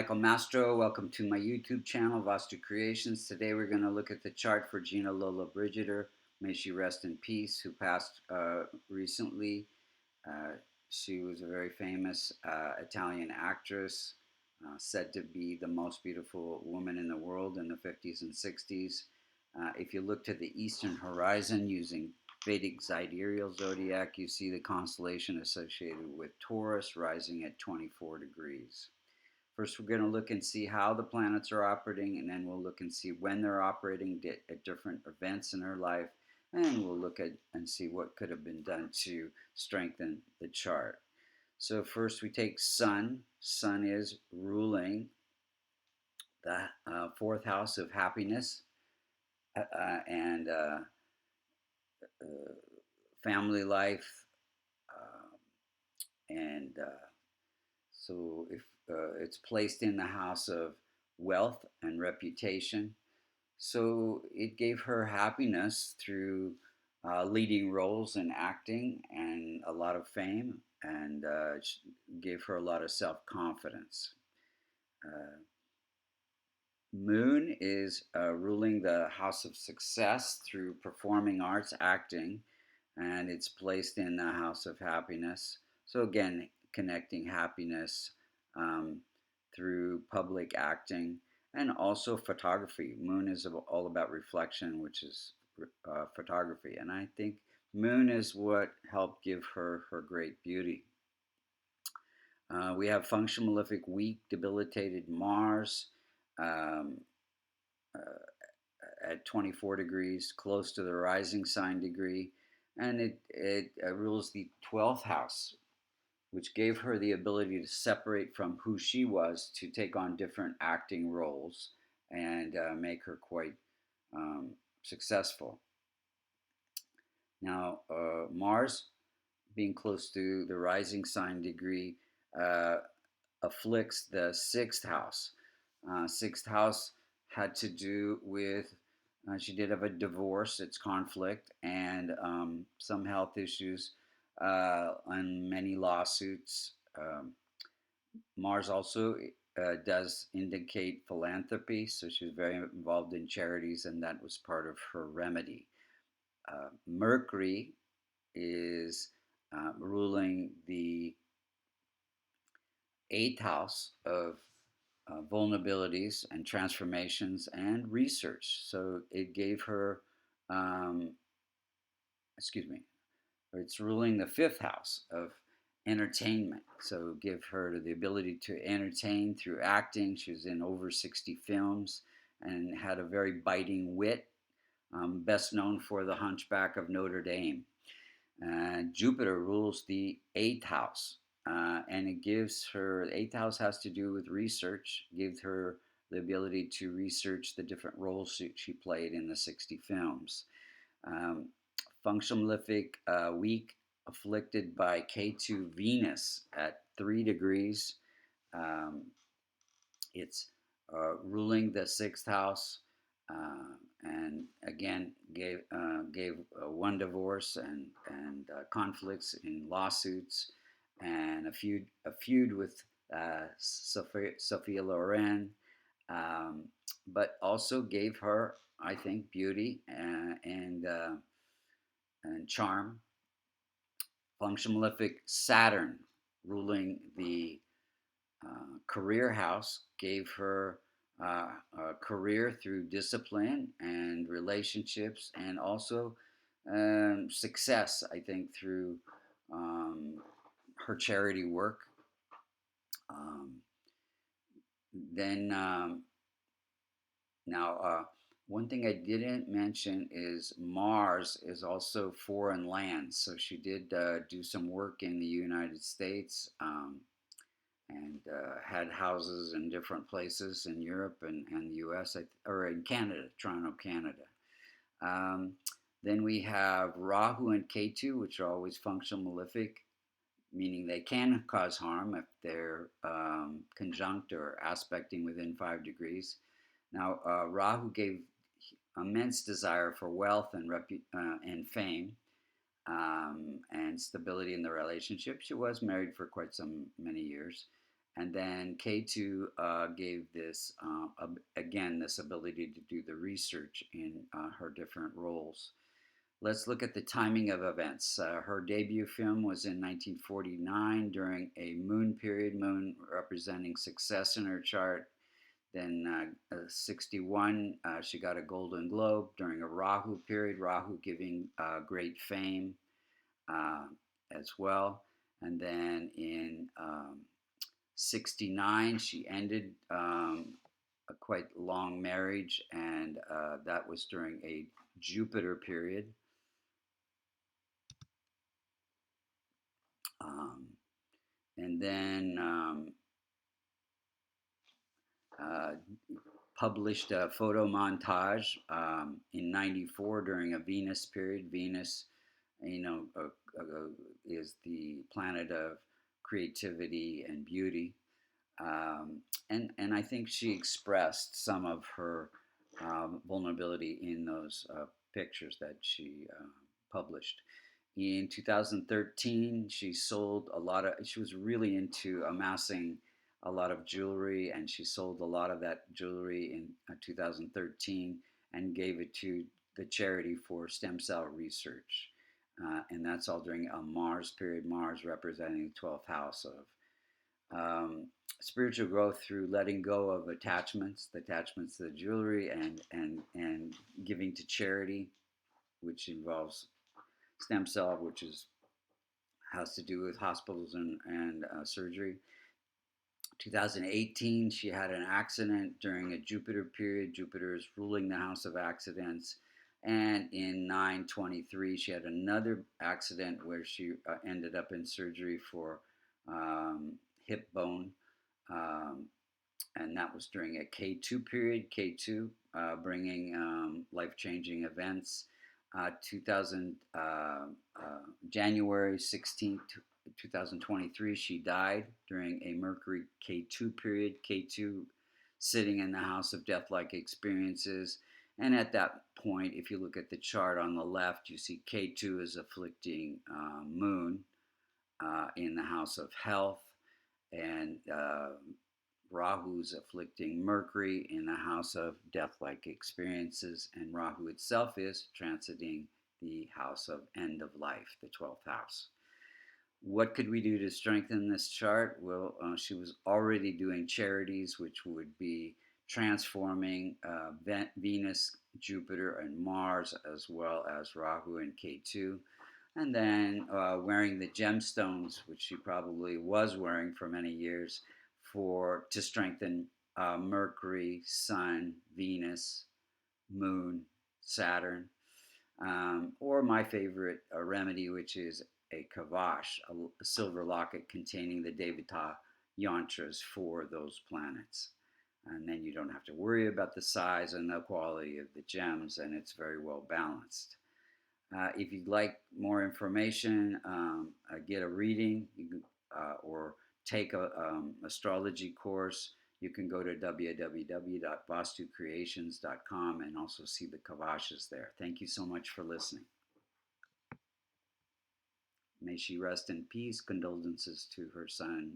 Michael Mastro. Welcome to my YouTube channel, Vastu Creations. Today we're going to look at the chart for Gina Lollabrigita. May she rest in peace, who passed recently. Uh, she was a very famous Italian actress, said to be the most beautiful woman in the world in the 50s and 60s. If you look to the eastern horizon using Vedic sidereal zodiac, you see the constellation associated with Taurus rising at 24 degrees. First, we're going to look and see how the planets are operating, and then we'll look and see when they're operating at different events in her life, and we'll look at and see what could have been done to strengthen the chart. So first we take Sun. Sun is ruling the fourth house of happiness and family life, and so if it's placed in the house of wealth and reputation. So it gave her happiness through leading roles in acting and a lot of fame, and gave her a lot of self-confidence. Moon is ruling the house of success through performing arts, acting, and it's placed in the house of happiness. So again, connecting happiness through public acting and also photography. Moon is all about reflection, which is photography. And I think Moon is what helped give her her great beauty. We have function malefic weak, debilitated Mars um, at 24 degrees, close to the rising sign degree. And it rules the 12th house, which gave her the ability to separate from who she was to take on different acting roles and make her quite successful. Now, Mars, being close to the rising sign degree, afflicts the sixth house. Sixth house had to do with she did have a divorce, its conflict, and some health issues and many lawsuits. Mars also does indicate philanthropy, so she was very involved in charities, and that was part of her remedy. Mercury is ruling the eighth house of vulnerabilities and transformations and research. So it gave her, excuse me, it's ruling the fifth house of entertainment. So give her the ability to entertain through acting. She was in over 60 films and had a very biting wit, best known for The Hunchback of Notre Dame. Jupiter rules the eighth house, and it gives her, the eighth house has to do with research, gives her the ability to research the different roles she played in the 60 films. Function malefic weak, afflicted by K2 Venus at 3 degrees. It's ruling the sixth house, and again gave one divorce and conflicts in lawsuits and a feud with Sophia Loren, but also gave her, I think, beauty and charm. Function malefic Saturn, ruling the career house, gave her a career through discipline and relationships, and also success, I think, through her charity work. Um, then now, one thing I didn't mention is Mars is also foreign lands. So she did do some work in the United States, and had houses in different places in Europe and the US, or in Canada, Toronto, Canada. Um, then we have Rahu and Ketu, which are always functional malefic, meaning they can cause harm if they're conjunct or aspecting within 5 degrees. Now, Rahu gave immense desire for wealth and fame, and stability in the relationship. She was married for quite some many years. And then K2 gave this, again, this ability to do the research in her different roles. Let's look at the timing of events. Her debut film was in 1949 during a moon period, moon representing success in her chart. Then 61, she got a Golden Globe during a Rahu period, Rahu giving great fame uh, as well. And then in 69, she ended a quite long marriage, and that was during a Jupiter period. Um, and then uh, published a photo montage in 94 during a Venus period. Venus, is the planet of creativity and beauty. And I think she expressed some of her vulnerability in those pictures that she published. In 2013, she sold a lot of, she was really into amassing a lot of jewelry, and she sold a lot of that jewelry in 2013 and gave it to the charity for stem cell research. And that's all during a Mars period, Mars representing the 12th house of spiritual growth through letting go of attachments, the attachments to the jewelry, and giving to charity, which involves stem cell, which has to do with hospitals and surgery. 2018, she had an accident during a Jupiter period. Jupiter is ruling the house of accidents. And in 923, she had another accident where she ended up in surgery for hip bone. Um, and that was during a K2 period, K2 bringing life-changing events. 2000 January 16th, 2023, she died during a Mercury K2 period, K2 sitting in the house of death-like experiences. And at that point, if you look at the chart on the left, you see K2 is afflicting Moon in the house of health, and Rahu's afflicting Mercury in the house of death-like experiences, and Rahu itself is transiting the house of end of life, the 12th house. What could we do to strengthen this chart? Well, she was already doing charities, which would be transforming Venus, Jupiter, and Mars, as well as Rahu and K2. And then wearing the gemstones, which she probably was wearing for many years, to strengthen Mercury, Sun, Venus, Moon, Saturn, or my favorite remedy, which is a kavash, a silver locket containing the Devata yantras for those planets. And then you don't have to worry about the size and the quality of the gems, and it's very well balanced. If you'd like more information, get a reading, or take a astrology course, you can go to www.vastucreations.com and also see the kavashas there. Thank you so much for listening. May she rest in peace. Condolences to her son,